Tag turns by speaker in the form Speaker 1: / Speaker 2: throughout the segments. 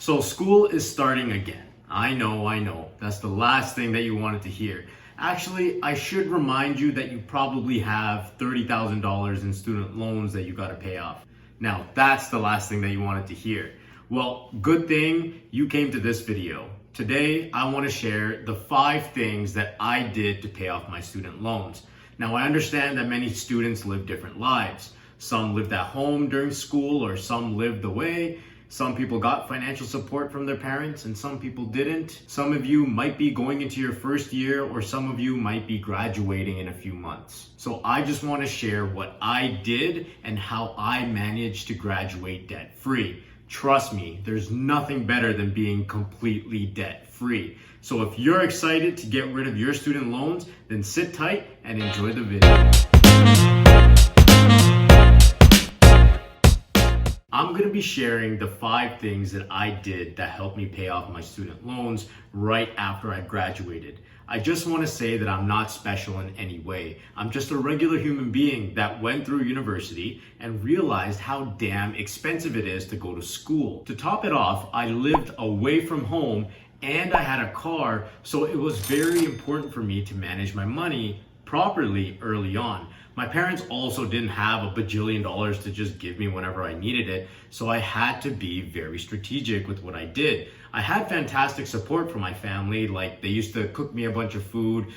Speaker 1: So school is starting again. I know. That's the last thing that you wanted to hear. Actually, I should remind you that you probably have $30,000 in student loans that you got to pay off. Now, that's the last thing that you wanted to hear. Well, good thing you came to this video. Today, I want to share the 5 things that I did to pay off my student loans. Now, I understand that many students live different lives. Some lived at home during school, or some lived away. Some people got financial support from their parents and some people didn't. Some of you might be going into your first year, or some of you might be graduating in a few months. So I just want to share what I did and how I managed to graduate debt-free. Trust me, there's nothing better than being completely debt-free. So if you're excited to get rid of your student loans, then sit tight and enjoy the video. I'm going to be sharing the 5 things that I did that helped me pay off my student loans right after I graduated. I just want to say that I'm not special in any way. I'm just a regular human being that went through university and realized how damn expensive it is to go to school. To top it off, I lived away from home and I had a car, so it was very important for me to manage my money properly early on. My parents also didn't have a bajillion dollars to just give me whenever I needed it, so I had to be very strategic with what I did. I had fantastic support from my family, like they used to cook me a bunch of food,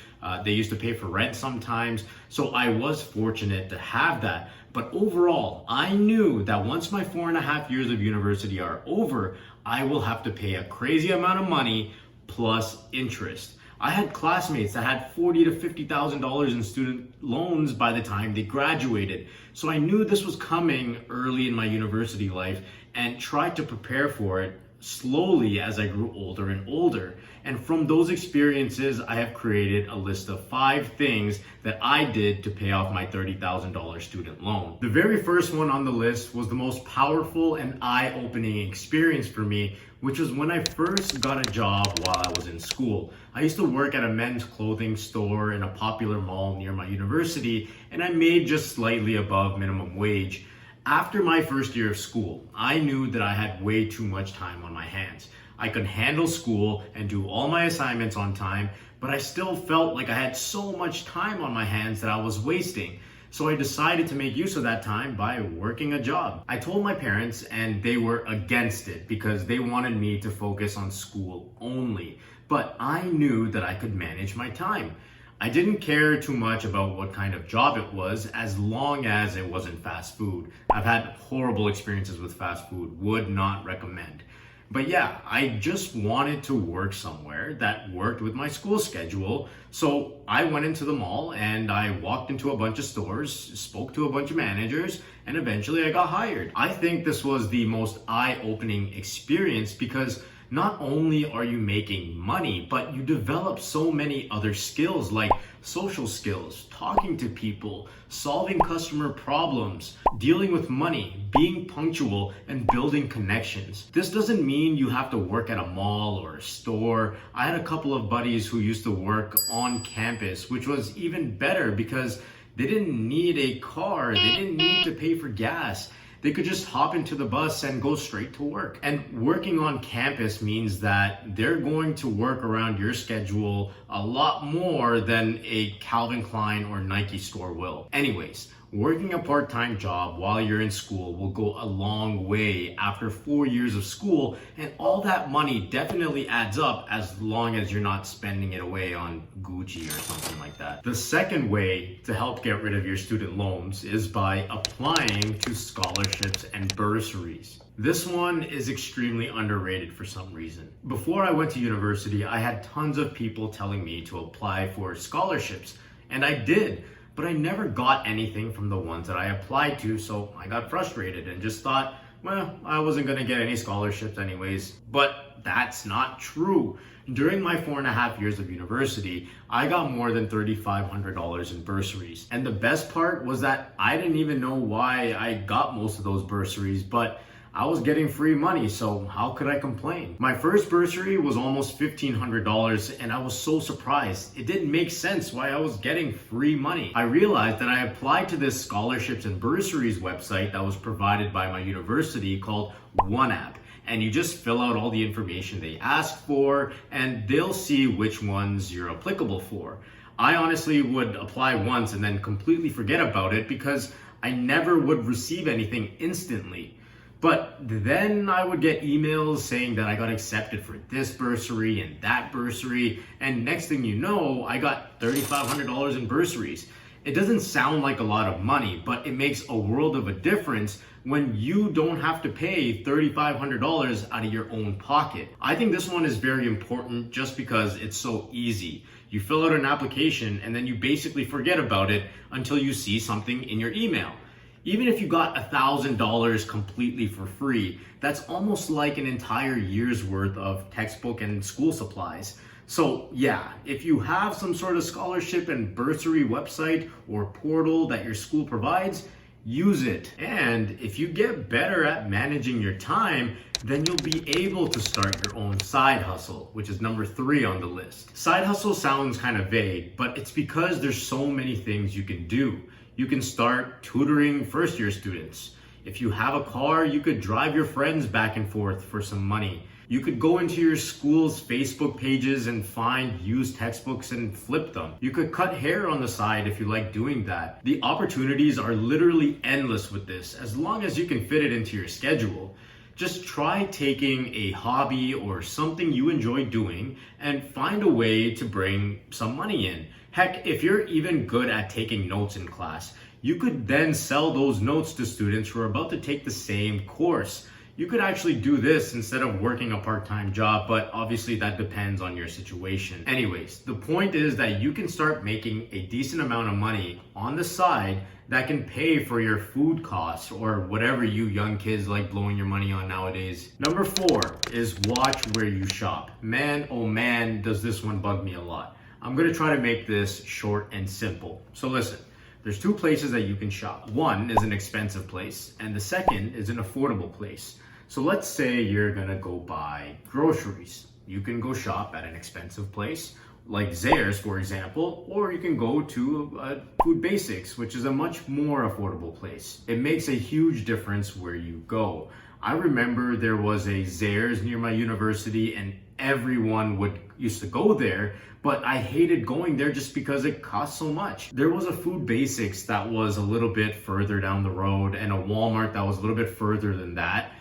Speaker 1: they used to pay for rent sometimes, so I was fortunate to have that. But overall, I knew that once my 4.5 years of university are over, I will have to pay a crazy amount of money plus interest. I had classmates that had $40,000 to $50,000 in student loans by the time they graduated. So I knew this was coming early in my university life and tried to prepare for it slowly as I grew older and older. And from those experiences, I have created a list of 5 things that I did to pay off my $30,000 student loan. The very first one on the list was the most powerful and eye-opening experience for me, which was when I first got a job while I was in school. I used to work at a men's clothing store in a popular mall near my university, and I made just slightly above minimum wage. After my first year of school, I knew that I had way too much time on my hands. I could handle school and do all my assignments on time, but I still felt like I had so much time on my hands that I was wasting. So I decided to make use of that time by working a job. I told my parents and they were against it because they wanted me to focus on school only. But I knew that I could manage my time. I didn't care too much about what kind of job it was as long as it wasn't fast food. I've had horrible experiences with fast food, would not recommend. But yeah, I just wanted to work somewhere that worked with my school schedule. So I went into the mall and I walked into a bunch of stores, spoke to a bunch of managers, and eventually I got hired. I think this was the most eye-opening experience because not only are you making money, but you develop so many other skills like social skills, talking to people, solving customer problems, dealing with money, being punctual, and building connections. This doesn't mean you have to work at a mall or a store. I had a couple of buddies who used to work on campus, which was even better because they didn't need a car, they didn't need to pay for gas. They could just hop into the bus and go straight to work. And working on campus means that they're going to work around your schedule a lot more than a Calvin Klein or Nike store will. Anyways, working a part-time job while you're in school will go a long way after 4 years of school, and all that money definitely adds up as long as you're not spending it away on Gucci or something like that. The second way to help get rid of your student loans is by applying to scholarships and bursaries. This one is extremely underrated for some reason. Before I went to university, I had tons of people telling me to apply for scholarships, and I did. But I never got anything from the ones that I applied to, so I got frustrated and just thought, well, I wasn't gonna get any scholarships anyways. But that's not true. During my 4.5 years of university, I got more than $3,500 in bursaries. And the best part was that I didn't even know why I got most of those bursaries, but I was getting free money, so how could I complain? My first bursary was almost $1,500 and I was so surprised. It didn't make sense why I was getting free money. I realized that I applied to this scholarships and bursaries website that was provided by my university called OneApp. and you just fill out all the information they ask for, and they'll see which ones you're applicable for. I honestly would apply once and then completely forget about it because I never would receive anything instantly. But then I would get emails saying that I got accepted for this bursary and that bursary, and next thing you know, I got $3,500 in bursaries. It doesn't sound like a lot of money, but it makes a world of a difference when you don't have to pay $3,500 out of your own pocket. I think this one is very important just because it's so easy. You fill out an application and then you basically forget about it until you see something in your email. Even if you got $1,000 completely for free, that's almost like an entire year's worth of textbook and school supplies. So yeah, if you have some sort of scholarship and bursary website or portal that your school provides, use it. And if you get better at managing your time, then you'll be able to start your own side hustle, which is number 3 on the list. Side hustle sounds kind of vague, but it's because there's so many things you can do. You can start tutoring first-year students. If you have a car, you could drive your friends back and forth for some money. You could go into your school's Facebook pages and find used textbooks and flip them. You could cut hair on the side if you like doing that. The opportunities are literally endless with this, as long as you can fit it into your schedule. Just try taking a hobby or something you enjoy doing and find a way to bring some money in. Heck, if you're even good at taking notes in class, you could then sell those notes to students who are about to take the same course. You could actually do this instead of working a part-time job, but obviously that depends on your situation. Anyways, the point is that you can start making a decent amount of money on the side that can pay for your food costs or whatever you young kids like blowing your money on nowadays. Number 4 is watch where you shop. Man, oh man, does this one bug me a lot. I'm gonna try to make this short and simple. So listen, there's 2 places that you can shop. One is an expensive place, and the second is an affordable place. So let's say you're gonna go buy groceries. You can go shop at an expensive place, like Zayres, for example, or you can go to Food Basics, which is a much more affordable place. It makes a huge difference where you go. I remember there was a Zayres near my university and everyone used to go there, but I hated going there just because it cost so much. There was a Food Basics that was a little bit further down the road and a Walmart that was a little bit further than that,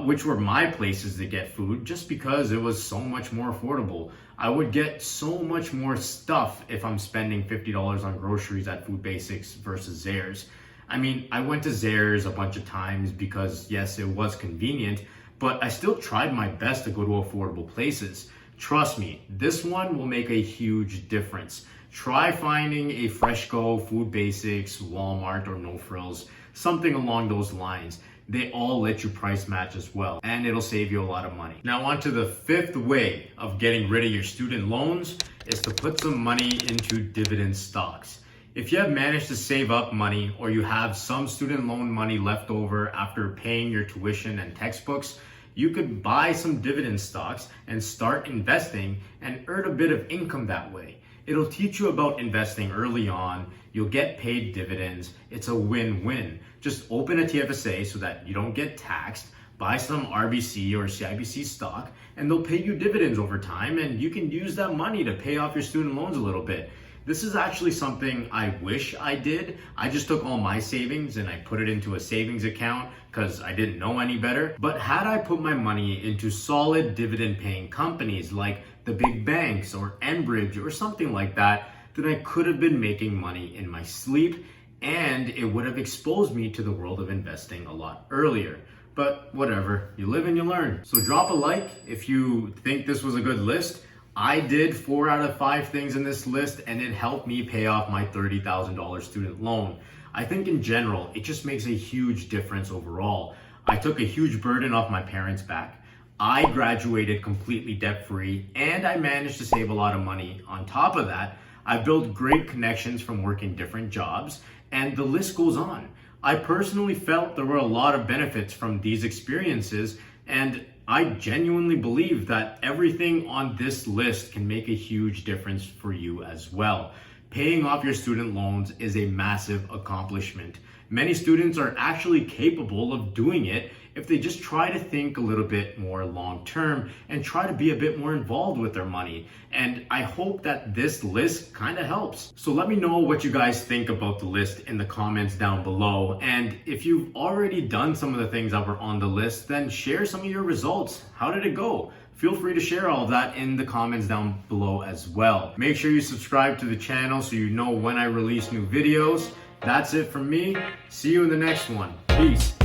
Speaker 1: which were my places to get food just because it was so much more affordable. I would get so much more stuff if I'm spending $50 on groceries at Food Basics versus Zayres. I mean, I went to Zayres a bunch of times because yes, it was convenient, but I still tried my best to go to affordable places. Trust me, this one will make a huge difference. Try finding a Freshco, Food Basics, Walmart, or No Frills, something along those lines. They all let you price match as well, and it'll save you a lot of money. Now on to the 5th way of getting rid of your student loans is to put some money into dividend stocks. If you have managed to save up money or you have some student loan money left over after paying your tuition and textbooks, you could buy some dividend stocks and start investing and earn a bit of income that way. It'll teach you about investing early on. You'll get paid dividends. It's a win-win. Just open a TFSA so that you don't get taxed, buy some RBC or CIBC stock, and they'll pay you dividends over time, and you can use that money to pay off your student loans a little bit. This is actually something I wish I did. I just took all my savings and I put it into a savings account because I didn't know any better. But had I put my money into solid dividend paying companies like the big banks or Enbridge or something like that, then I could have been making money in my sleep and it would have exposed me to the world of investing a lot earlier. But whatever, you live and you learn. So drop a like if you think this was a good list. I did 4 out of 5 things in this list and it helped me pay off my $30,000 student loan. I think in general, it just makes a huge difference overall. I took a huge burden off my parents' back. I graduated completely debt-free and I managed to save a lot of money. On top of that, I built great connections from working different jobs and the list goes on. I personally felt there were a lot of benefits from these experiences, and I genuinely believe that everything on this list can make a huge difference for you as well. Paying off your student loans is a massive accomplishment. Many students are actually capable of doing it if they just try to think a little bit more long term and try to be a bit more involved with their money. And I hope that this list kind of helps. So let me know what you guys think about the list in the comments down below. And if you've already done some of the things that were on the list, then share some of your results. How did it go? Feel free to share all of that in the comments down below as well. Make sure you subscribe to the channel so you know when I release new videos. That's it from me. See you in the next one. Peace.